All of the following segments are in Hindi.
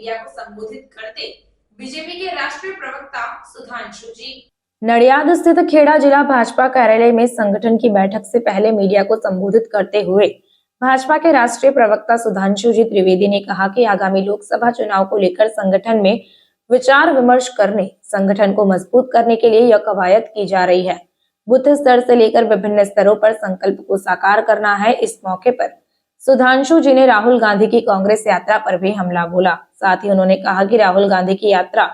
मीडिया को संबोधित करते बीजेपी के राष्ट्रीय प्रवक्ता सुधांशु जी। नडियाद स्थित खेड़ा जिला भाजपा कार्यालय में संगठन की बैठक से पहले मीडिया को संबोधित करते हुए भाजपा के राष्ट्रीय प्रवक्ता सुधांशु जी त्रिवेदी ने कहा कि आगामी लोकसभा चुनाव को लेकर संगठन में विचार विमर्श करने, संगठन को मजबूत करने के लिए यह कवायद की जा रही है। बूथ स्तर से लेकर विभिन्न स्तरों पर संकल्प को साकार करना है। इस मौके पर सुधांशु जी ने राहुल गांधी की कांग्रेस यात्रा पर भी हमला बोला। साथ ही उन्होंने कहा कि राहुल गांधी की यात्रा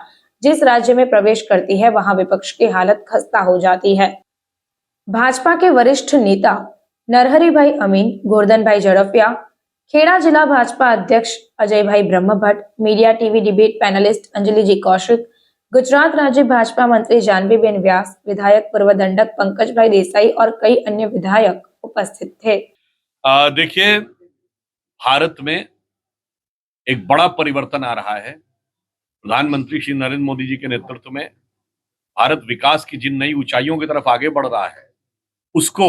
जिस राज्य में प्रवेश करती है वहां विपक्ष की हालत खस्ता हो जाती है। भाजपा के वरिष्ठ नेता नरहरि भाई अमीन, गोवर्धन भाई जड़फिया, खेड़ा जिला भाजपा अध्यक्ष अजय भाई Brahmbhatt, media TV debate panelist Anjali ji Kaushik, Gujarat राज्य भाजपा मंत्री जानवी बेन व्यास, विधायक पूर्व दंडक पंकज भाई देसाई और कई अन्य विधायक उपस्थित थे। देखिए, भारत में एक बड़ा परिवर्तन आ रहा है। प्रधानमंत्री श्री नरेंद्र मोदी जी के नेतृत्व में भारत विकास की जिन नई ऊंचाइयों की तरफ आगे बढ़ रहा है, उसको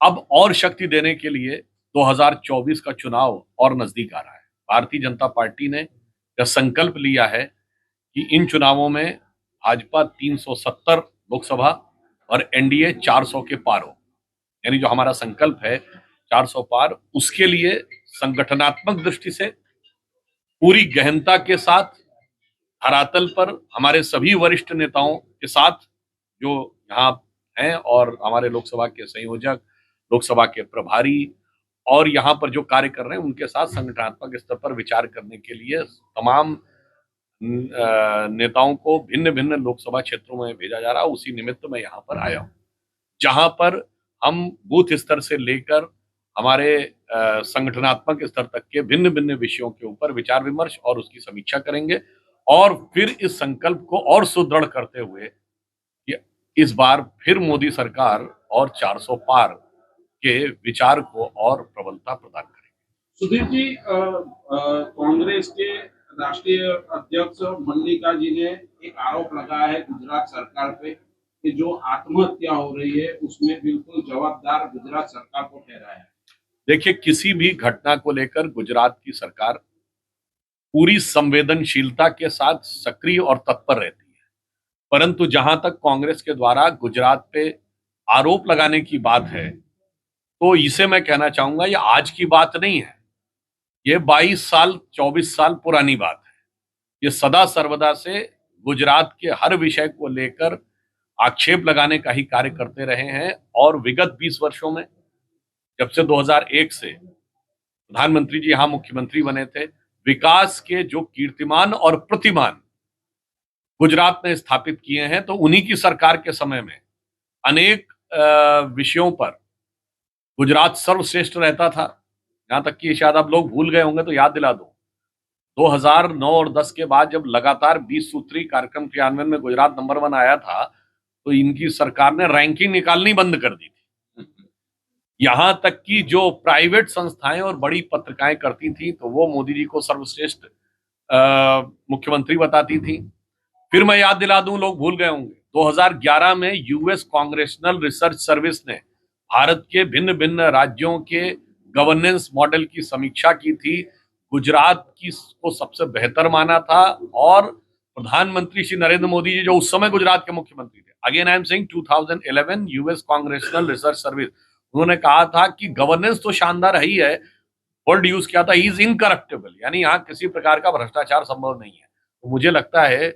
अब और शक्ति देने के लिए 2024 का चुनाव और नजदीक आ रहा है। भारतीय जनता पार्टी ने यह संकल्प लिया है कि इन चुनावों में भाजपा 370 लोकसभा और एनडीए 400 के पार हो। यानी जो हमारा संकल्प है 400 पार, उसके लिए संगठनात्मक दृष्टि से पूरी गहनता के साथ धरातल पर हमारे सभी वरिष्ठ नेताओं के साथ जो यहाँ हैं और हमारे लोकसभा के संयोजक, लोकसभा के प्रभारी और यहाँ पर जो कार्य कर रहे हैं, उनके साथ संगठनात्मक स्तर पर विचार करने के लिए तमाम नेताओं को भिन्न भिन्न लोकसभा क्षेत्रों में भेजा जा रहा है। उसी निमित्त मैं यहाँ पर आया हूँ, जहां पर हम बूथ स्तर से लेकर हमारे संगठनात्मक स्तर तक के भिन्न भिन्न विषयों के ऊपर विचार विमर्श और उसकी समीक्षा करेंगे और फिर इस संकल्प को और सुदृढ़ करते हुए कि इस बार फिर मोदी सरकार और 400 पार के विचार को और प्रबलता प्रदान करेंगे। सुधीर जी, कांग्रेस के राष्ट्रीय अध्यक्ष मल्लिका जी ने एक आरोप लगाया है गुजरात सरकार पे कि जो आत्महत्या हो रही है उसमें बिल्कुल जवाबदार गुजरात सरकार को ठहराया है। देखिए, किसी भी घटना को लेकर गुजरात की सरकार पूरी संवेदनशीलता के साथ सक्रिय और तत्पर रहती है, परंतु जहां तक कांग्रेस के द्वारा गुजरात पे आरोप लगाने की बात है, तो इसे मैं कहना चाहूंगा ये आज की बात नहीं है। ये 22 साल 24 साल पुरानी बात है। ये सदा सर्वदा से गुजरात के हर विषय को लेकर आक्षेप लगाने का ही कार्य करते रहे हैं और विगत 20 वर्षों में, जब से 2001 से प्रधानमंत्री जी यहां मुख्यमंत्री बने थे, विकास के जो कीर्तिमान और प्रतिमान गुजरात ने स्थापित किए हैं, तो उन्हीं की सरकार के समय में अनेक विषयों पर गुजरात सर्वश्रेष्ठ रहता था। यहां तक कि शायद आप लोग भूल गए होंगे तो याद दिला दूं, 2009 और 10 के बाद जब लगातार 20 सूत्री कार्यक्रम क्रियान्वयन में गुजरात नंबर 1 आया था, तो इनकी सरकार ने रैंकिंग निकालनी बंद कर दी थी। यहां तक कि जो प्राइवेट संस्थाएं और बड़ी पत्रिकाएं करती थी, तो वो मोदी जी को सर्वश्रेष्ठ मुख्यमंत्री बताती थी। फिर मैं याद दिला दूं, लोग भूल गए होंगे, 2011 में यूएस कांग्रेशनल रिसर्च सर्विस ने भारत के भिन्न भिन्न राज्यों के गवर्नेंस मॉडल की समीक्षा की थी। गुजरात की को सबसे बेहतर माना था और प्रधानमंत्री श्री नरेंद्र मोदी जी जो उस समय गुजरात के मुख्यमंत्री थे, again I am saying 2011 US congressional research service, उन्होंने कहा था कि गवर्नेंस तो शानदार ही है, वर्ड यूज किया था इज इनकरप्टेबल, यानी यहाँ किसी प्रकार का भ्रष्टाचार संभव नहीं है। तो मुझे लगता है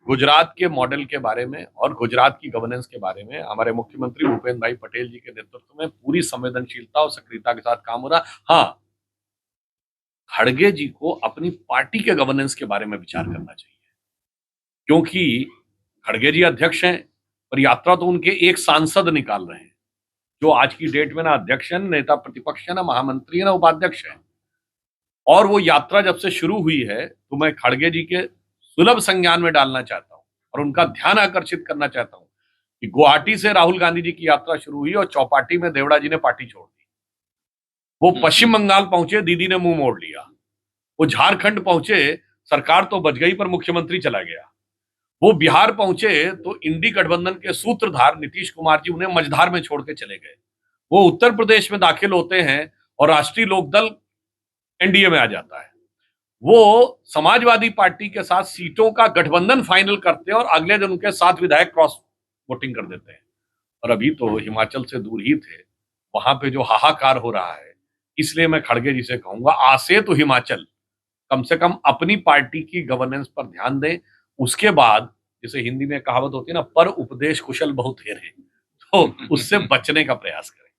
गुजरात के मॉडल के बारे में और गुजरात की गवर्नेंस के बारे में हमारे मुख्यमंत्री भूपेंद्र भाई पटेल जी के नेतृत्व में पूरी संवेदनशीलता और सक्रियता के साथ काम हो रहा। हाँ, खड़गे जी को अपनी पार्टी के गवर्नेंस के बारे में विचार करना चाहिए, क्योंकि खड़गे जी अध्यक्ष हैं, पर यात्रा तो उनके एक सांसद निकाल रहे हैं, जो आज की डेट में ना अध्यक्ष हैं, नेता प्रतिपक्ष है, ना महामंत्री है, ना उपाध्यक्ष है। और वो यात्रा जब से शुरू हुई है, तो मैं खड़गे जी के सुलभ संज्ञान में डालना चाहता हूं और उनका ध्यान आकर्षित करना चाहता हूं कि गुवाहाटी से राहुल गांधी जी की यात्रा शुरू हुई और चौपाटी में देवड़ा जी ने पार्टी छोड़ दी। वो पश्चिम बंगाल पहुंचे, दीदी ने मुंह मोड़ लिया। वो झारखंड पहुंचे, सरकार तो बच गई पर मुख्यमंत्री चला गया। वो बिहार पहुंचे तो इंडी गठबंधन के सूत्रधार नीतीश कुमार जी उन्हें मझधार में छोड़ के चले गए। वो उत्तर प्रदेश में दाखिल होते हैं और राष्ट्रीय लोकदल एनडीए में आ जाता है। वो समाजवादी पार्टी के साथ सीटों का गठबंधन फाइनल करते हैं और अगले दिन उनके 7 विधायक क्रॉस वोटिंग कर देते हैं। और अभी तो हिमाचल से दूर ही थे, वहां पे जो हाहाकार हो रहा है, इसलिए मैं खड़गे जी से कहूंगा, आज से तो हिमाचल कम से कम अपनी पार्टी की गवर्नेंस पर ध्यान दें। उसके बाद, जैसे हिंदी में कहावत होती है ना, पर उपदेश कुशल बहुत हेरे, तो उससे बचने का प्रयास करें।